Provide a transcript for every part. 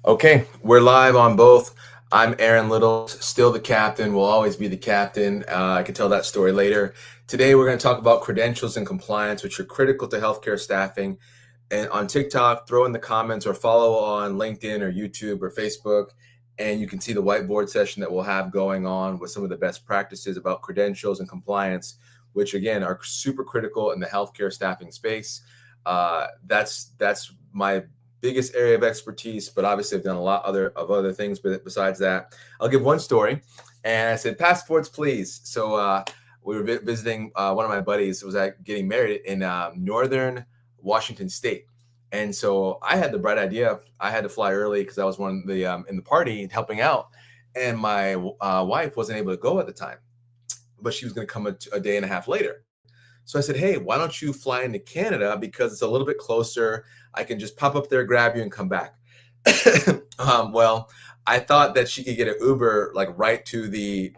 Okay, we're live on both. I'm Aaron Little, still the captain, will always be the captain. I can tell that story later. Today, we're going to talk about credentials and compliance, which are critical to healthcare staffing. And on TikTok, throw in the comments or follow on LinkedIn or YouTube or Facebook. And you can see the whiteboard session that we'll have going on with some of the best practices about credentials and compliance, which again are super critical in the healthcare staffing space. That's my biggest area of expertise, but obviously I've done a lot of other things. But besides that, I'll give one story. And I said, passports, please. So we were visiting one of my buddies. Was getting married in northern Washington State, and so I had the bright idea. I had to fly early because I was one of the in the party helping out, and my wife wasn't able to go at the time, but she was going to come a day and a half later. So I said, hey, why don't you fly into Canada because it's a little bit closer. I can just pop up there, grab you, and come back. Well, I thought that she could get an Uber like right to the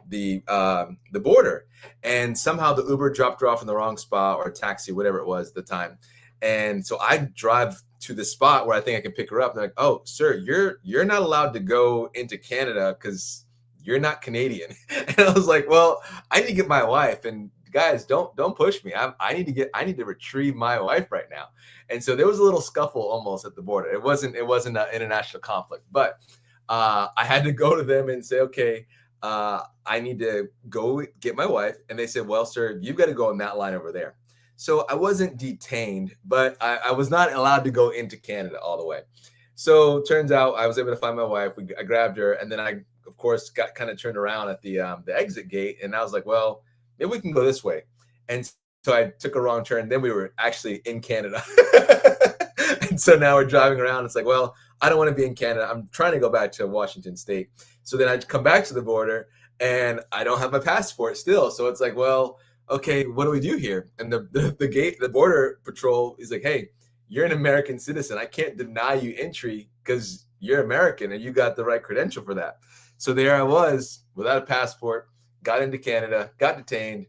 border, and somehow the Uber dropped her off in the wrong spot or a taxi, whatever it was at the time. And so I drive to the spot where I think I can pick her up. They're like, "Oh, sir, you're not allowed to go into Canada because you're not Canadian." And I was like, "Well, I need to get my wife, and guys, don't push me. I need to retrieve my wife right now." And so there was a little scuffle almost at the border. It wasn't an international conflict, but I had to go to them and say, okay, I need to go get my wife. And they said, well, sir, you've got to go in that line over there. So I wasn't detained, but I was not allowed to go into Canada all the way. So turns out I was able to find my wife. I grabbed her, and then I, of course, got kind of turned around at the exit gate, and I was like, well, maybe we can go this way. And so I took a wrong turn. Then we were actually in Canada. And so now we're driving around. It's like, well, I don't want to be in Canada. I'm trying to go back to Washington State. So then I come back to the border and I don't have my passport still. So it's like, well, okay, what do we do here? And the border patrol is like, hey, you're an American citizen. I can't deny you entry because you're American and you got the right credential for that. So there I was without a passport, got into Canada, got detained,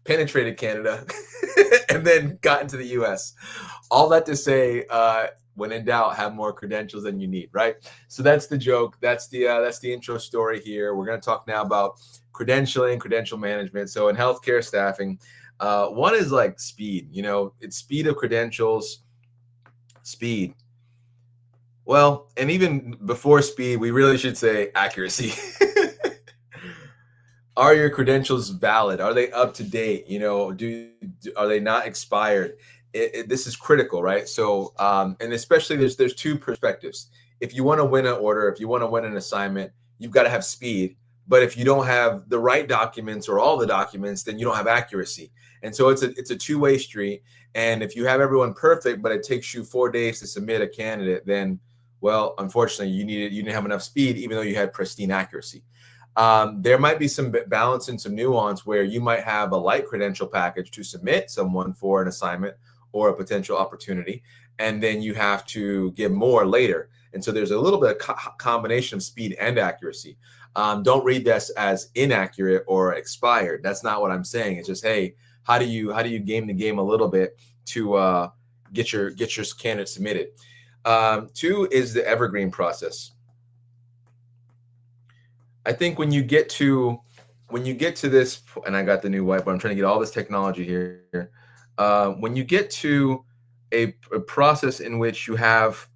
penetrated Canada, and then got into the US. All that to say, when in doubt, have more credentials than you need, right? So that's the joke. That's the intro story here. We're going to talk now about credentialing, credential management. So in healthcare staffing, one is like speed. It's speed of credentials, speed. Well, and even before speed, we really should say accuracy. Are your credentials valid? Are they up to date? Are they not expired? This is critical, right? So, and especially there's two perspectives. If you want to win an order, if you want to win an assignment, you've got to have speed. But if you don't have the right documents or all the documents, then you don't have accuracy. And so it's a two-way street. And if you have everyone perfect, but it takes you 4 days to submit a candidate, then you didn't have enough speed, even though you had pristine accuracy. There might be some balance and some nuance where you might have a light credential package to submit someone for an assignment or a potential opportunity, and then you have to give more later. And so there's a little bit of combination of speed and accuracy. Don't read this as inaccurate or expired. That's not what I'm saying. It's just, hey, how do you game the game a little bit to get your candidate submitted? Two is the evergreen process. I think when you get to this, and I got the new whiteboard. I'm trying to get all this technology here. When you get to a process in which you have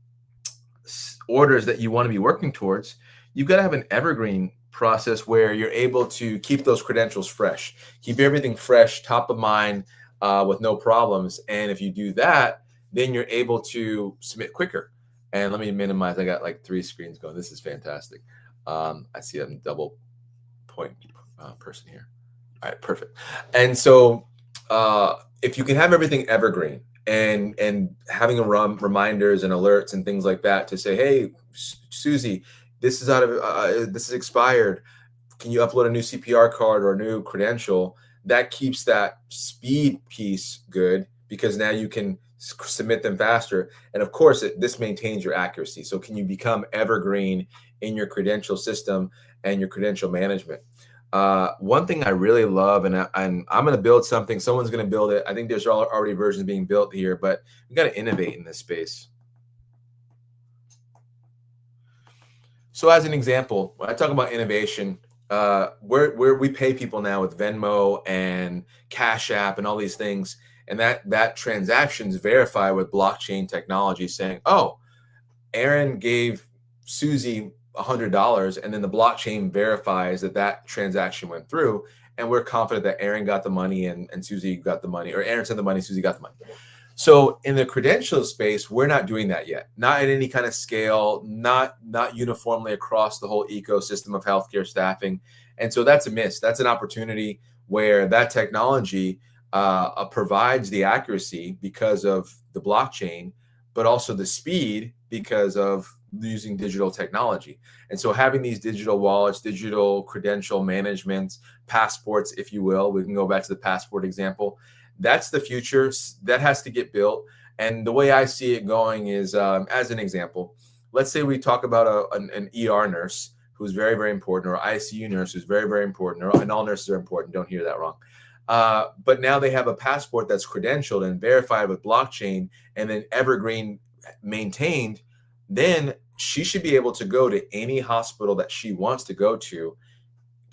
orders that you want to be working towards, you've got to have an evergreen process where you're able to keep those credentials fresh, keep everything fresh, top of mind, with no problems. And if you do that, then you're able to submit quicker. And let me minimize. I got like 3 screens going. This is fantastic. I see a double point person here. All right, perfect. And so if you can have everything evergreen and having reminders and alerts and things like that to say, hey, Susie, this is expired. Can you upload a new CPR card or a new credential? That keeps that speed piece good because now you can submit them faster. And of course, this maintains your accuracy. So can you become evergreen in your credential system and your credential management? One thing I really love, and I'm going to build something. Someone's going to build it. I think there's already versions being built here, but we got to innovate in this space. So as an example, when I talk about innovation, where we pay people now with Venmo and Cash App and all these things, and that transactions verify with blockchain technology, saying, "Oh, Aaron gave Susie $100," and then the blockchain verifies that that transaction went through, and we're confident that Aaron got the money and Susie got the money, or Aaron sent the money, Susie got the money. So in the credential space, we're not doing that yet. Not at any kind of scale, not uniformly across the whole ecosystem of healthcare staffing. And so that's a miss. That's an opportunity where that technology provides the accuracy because of the blockchain, but also the speed because of using digital technology. And so having these digital wallets, digital credential management, passports, if you will, we can go back to the passport example. That's the future that has to get built. And the way I see it going is, as an example, let's say we talk about an ER nurse who's very, very important, or ICU nurse who's very, very important, and all nurses are important. Don't hear that wrong. But now they have a passport that's credentialed and verified with blockchain and then evergreen maintained. Then she should be able to go to any hospital that she wants to go to,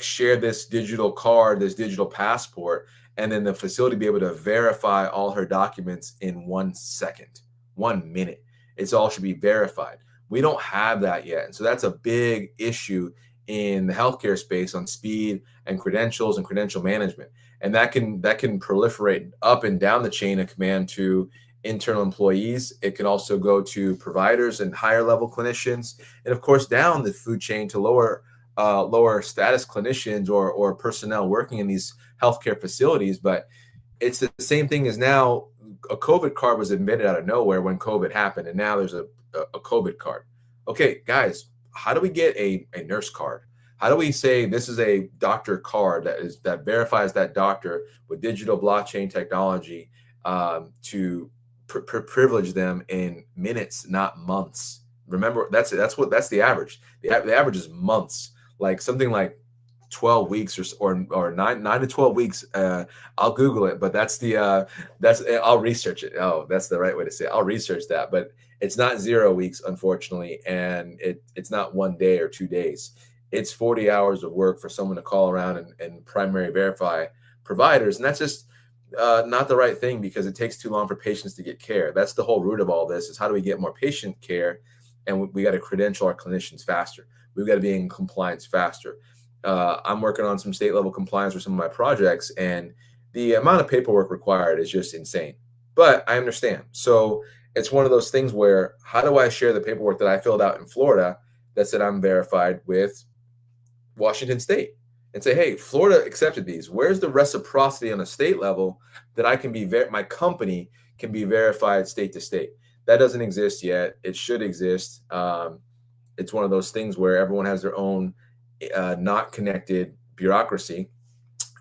share this digital card, this digital passport, and then the facility be able to verify all her documents in 1 second, 1 minute. It's all should be verified. We don't have that yet. And so that's a big issue in the healthcare space on speed and credentials and credential management. And that can proliferate up and down the chain of command to internal employees. It can also go to providers and higher level clinicians, and of course down the food chain to lower status clinicians or personnel working in these healthcare facilities. But it's the same thing as now a COVID card was invented out of nowhere when COVID happened, and now there's a COVID card. Okay, guys, how do we get a nurse card? How do we say this is a doctor card that verifies that doctor with digital blockchain technology to privilege them in minutes, not months? Remember, that's the average. The average is months, like something like 12 weeks or 9 to 12 weeks. I'll Google it, but I'll research it. Oh, that's the right way to say it. I'll research that, but it's not 0 weeks, unfortunately, and it's not 1 day or 2 days. It's 40 hours of work for someone to call around and primary verify providers, and that's just not the right thing because it takes too long for patients to get care. That's the whole root of all this: is how do we get more patient care, and we got to credential our clinicians faster. We've got to be in compliance faster. I'm working on some state level compliance for some of my projects, and the amount of paperwork required is just insane. But I understand. So it's one of those things where, how do I share the paperwork that I filled out in Florida that said I'm verified with Washington State, and say, hey, Florida accepted these. Where's the reciprocity on a state level that I can be, my company can be verified state to state? That doesn't exist yet. It should exist. It's one of those things where everyone has their own not connected bureaucracy.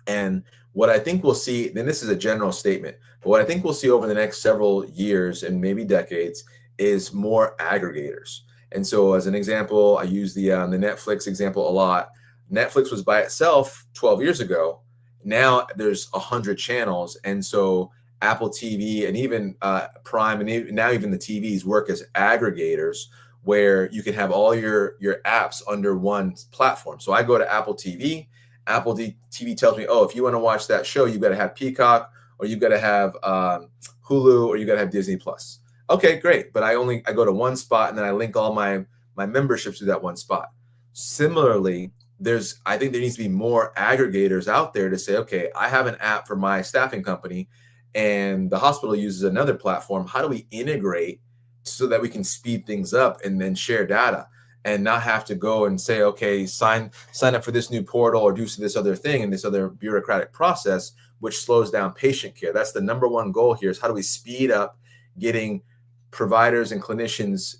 And what I think we'll see, and this is a general statement, but what I think we'll see over the next several years and maybe decades is more aggregators. And so as an example, I use the Netflix example a lot. Netflix was by itself 12 years ago. Now there's 100 channels. And so Apple TV and even Prime and now even the TVs work as aggregators where you can have all your apps under one platform. So I go to Apple TV. Apple TV tells me, oh, if you want to watch that show, you got to have Peacock, or you got to have Hulu, or you got to have Disney Plus. Okay, great. But I go to one spot and then I link all my memberships to that one spot. Similarly, I think there needs to be more aggregators out there to say, okay, I have an app for my staffing company and the hospital uses another platform. How do we integrate so that we can speed things up and then share data and not have to go and say, okay, sign up for this new portal or do this other thing and this other bureaucratic process, which slows down patient care. That's the number one goal here, is how do we speed up getting providers and clinicians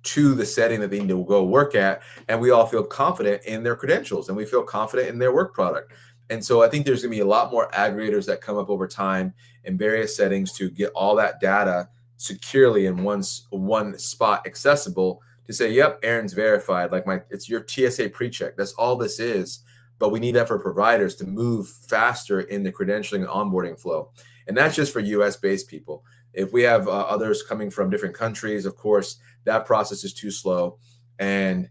to the setting that they need to go work at, and we all feel confident in their credentials and we feel confident in their work product. And so I think there's going to be a lot more aggregators that come up over time in various settings to get all that data securely in one spot accessible to say, yep, Aaron's verified. Like it's your TSA pre-check. That's all this is. But we need that for providers to move faster in the credentialing and onboarding flow. And that's just for US based people. If we have others coming from different countries, of course, that process is too slow. And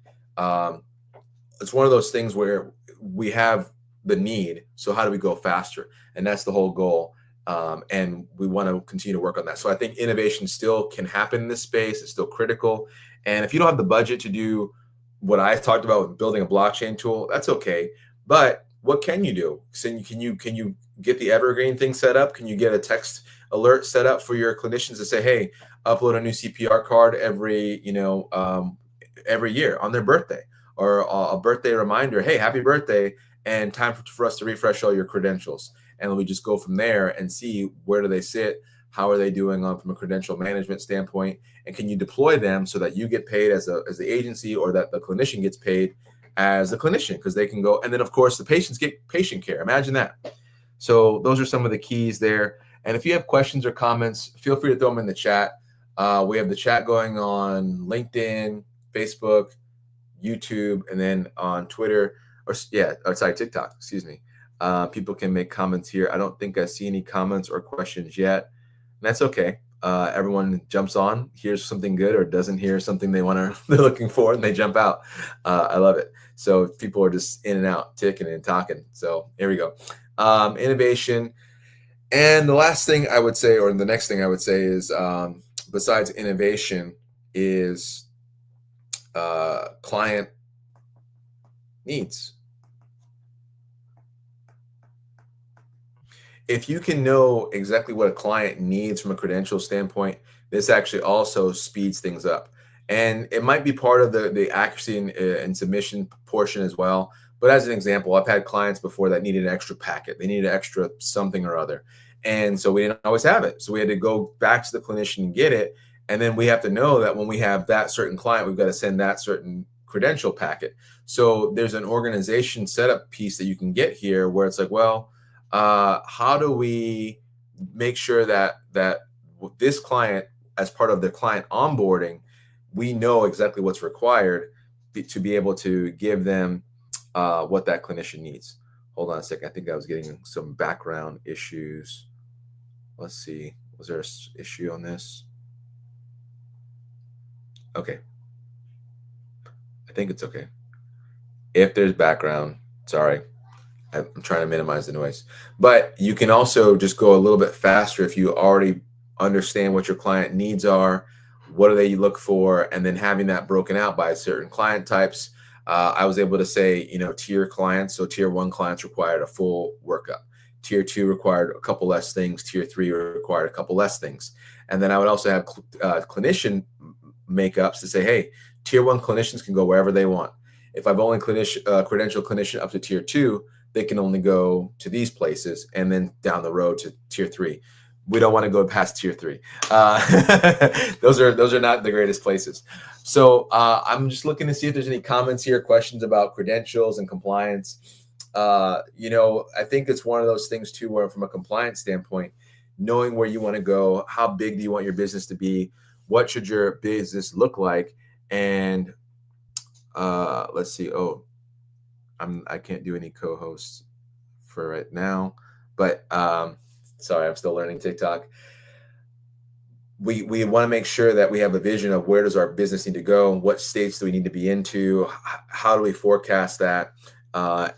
it's one of those things where we have the need. So how do we go faster? And that's the whole goal. And we want to continue to work on that. So I think innovation still can happen in this space. It's still critical. And if you don't have the budget to do what I talked about with building a blockchain tool, that's okay. But what can you do? So can you get the evergreen thing set up? Can you get a text alert set up for your clinicians to say, hey, upload a new CPR card every year on their birthday, or a birthday reminder, hey, happy birthday, and time for us to refresh all your credentials. And we just go from there and see where do they sit, how are they doing on from a credential management standpoint, and can you deploy them so that you get paid as the agency, or that the clinician gets paid as a clinician, because they can go. And then of course the patients get patient care. Imagine that. So those are some of the keys there. And if you have questions or comments, feel free to throw them in the chat. We have the chat going on LinkedIn, Facebook, YouTube, and then on Twitter, TikTok, excuse me. People can make comments here. I don't think I see any comments or questions yet. And that's okay. Everyone jumps on, hears something good, or doesn't hear something they're looking for, and they jump out. I love it. So people are just in and out, ticking and talking. So here we go. Innovation. And the last thing I would say, or the next thing I would say is, besides innovation, is client needs. If you can know exactly what a client needs from a credential standpoint, this actually also speeds things up. And it might be part of the accuracy and submission portion as well. But as an example, I've had clients before that needed an extra packet. They needed extra something or other. And so we didn't always have it. So we had to go back to the clinician and get it. And then we have to know that when we have that certain client, we've got to send that certain credential packet. So there's an organization setup piece that you can get here where it's like, well, how do we make sure that this client, as part of their client onboarding, we know exactly what's required to be able to give them what that clinician needs. Hold on a second. I think I was getting some background issues. Let's see. Was there an issue on this? Okay. I think it's okay. If there's background, sorry. I'm trying to minimize the noise. But you can also just go a little bit faster if you already understand what your client needs are, what do they look for, and then having that broken out by certain client types. I was able to say, tier clients. So tier 1 clients required a full workup. Tier 2 required a couple less things. Tier 3 required a couple less things. And then I would also have clinician makeups to say, hey, tier 1 clinicians can go wherever they want. If I've only credentialed clinician up to tier 2, they can only go to these places, and then down the road to tier 3. We don't want to go past tier 3. Those are not the greatest places. So I'm just looking to see if there's any comments here, questions about credentials and compliance. I think it's one of those things too, where from a compliance standpoint, knowing where you want to go, how big do you want your business to be, what should your business look like, and let's see. Oh, I can't do any co-hosts for right now, but sorry, I'm still learning TikTok. We want to make sure that we have a vision of where does our business need to go, what states do we need to be into, how do we forecast that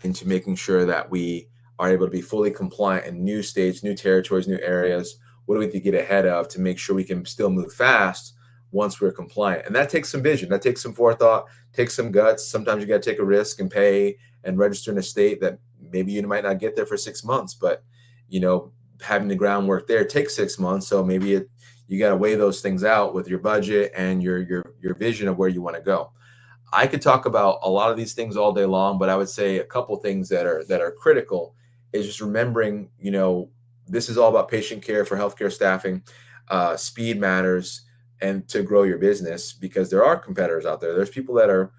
into making sure that we are able to be fully compliant in new states, new territories, new areas. What do we need to get ahead of to make sure we can still move fast once we're compliant? And that takes some vision, that takes some forethought, takes some guts. Sometimes you got to take a risk and pay and register in a state that maybe you might not get there for 6 months, but having the groundwork there takes 6 months. So maybe you got to weigh those things out with your budget and your vision of where you want to go. I could talk about a lot of these things all day long, but I would say a couple things that are critical is just remembering, this is all about patient care for healthcare staffing. Speed matters, and to grow your business, because there are competitors out there. There's people that are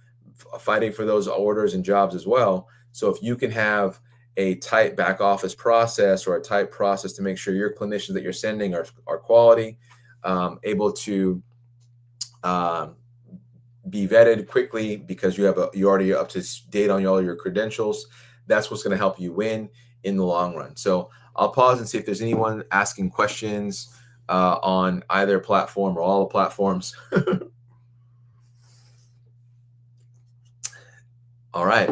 fighting for those orders and jobs as well. So if you can have a tight back office process or a tight process to make sure your clinicians that you're sending are quality, able to be vetted quickly because you already up to date on all your credentials, that's what's going to help you win in the long run. So I'll pause and see if there's anyone asking questions on either platform or all the platforms. All right.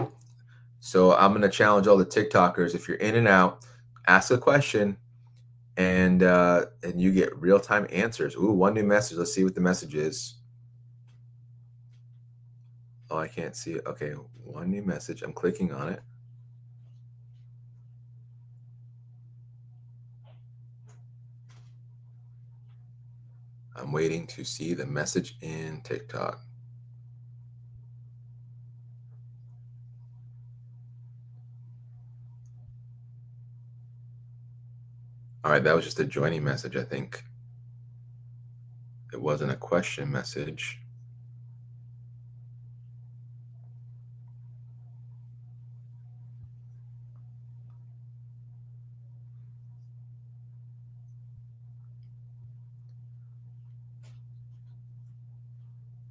So I'm going to challenge all the TikTokers. If you're in and out, ask a question and you get real-time answers. Ooh, one new message. Let's see what the message is. Oh, I can't see it. Okay, one new message. I'm clicking on it. I'm waiting to see the message in TikTok. All right, that was just a joining message, I think. It wasn't a question message.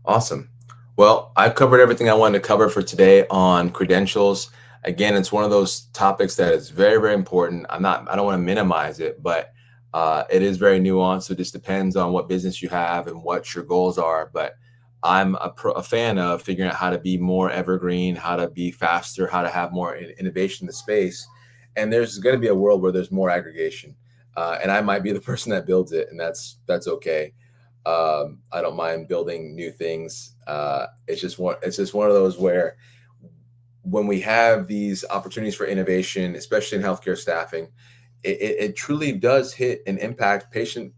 Awesome. Well, I've covered everything I wanted to cover for today on credentials. Again, it's one of those topics that is very, very important. I don't want to minimize it, but it is very nuanced. So it just depends on what business you have and what your goals are. But I'm a fan of figuring out how to be more evergreen, how to be faster, how to have more innovation in the space. And there's going to be a world where there's more aggregation. And I might be the person that builds it, and that's okay. I don't mind building new things. It's just one of those where when we have these opportunities for innovation, especially in healthcare staffing, it truly does hit and impact patient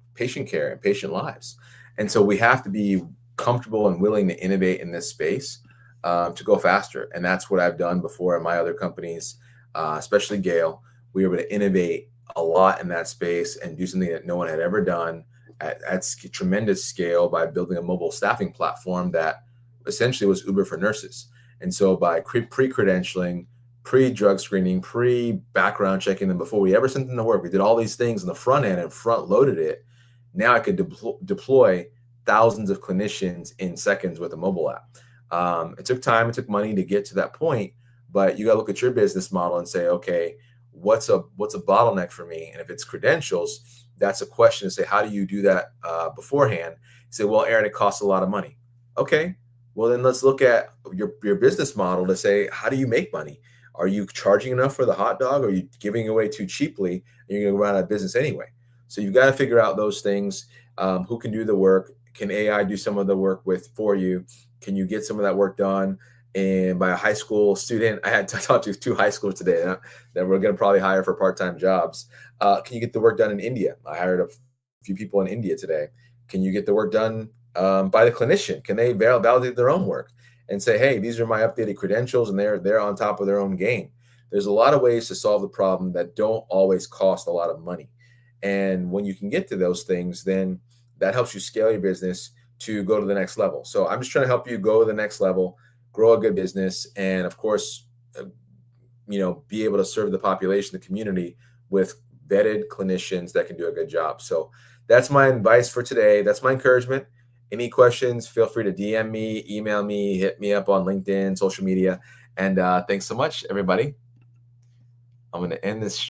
care and patient lives. And so we have to be comfortable and willing to innovate in this space to go faster. And that's what I've done before in my other companies, especially Gale. We were able to innovate a lot in that space and do something that no one had ever done at tremendous scale by building a mobile staffing platform that essentially was Uber for nurses. And so by pre-credentialing, pre-drug screening, pre-background checking them before we ever sent them to work, we did all these things on the front end and front loaded it. Now I could deploy thousands of clinicians in seconds with a mobile app. It took time, it took money to get to that point, but you got to look at your business model and say, okay, what's a bottleneck for me? And if it's credentials, that's a question to say, how do you do that beforehand? You say, well, Aaron, it costs a lot of money. Okay, well then let's look at your business model to say, how do you make money? Are you charging enough for the hot dog? Or are you giving away too cheaply and you're going to run out of business anyway? So you've got to figure out those things. Who can do the work? Can AI do some of the work for you? Can you get some of that work done? And by a high school student, I had to talk to two high schools today that we're going to probably hire for part-time jobs. Can you get the work done in India? I hired a few people in India today. Can you get the work done by the clinician? Can they validate their own work and say, hey, these are my updated credentials, and they're on top of their own game? There's a lot of ways to solve the problem that don't always cost a lot of money. And when you can get to those things, then that helps you scale your business to go to the next level. So I'm just trying to help you go to the next level, grow a good business, and of course, be able to serve the population, the community, with vetted clinicians that can do a good job. So that's my advice for today. That's my encouragement. Any questions, feel free to DM me, email me, hit me up on LinkedIn, social media. And thanks so much, everybody. I'm going to end this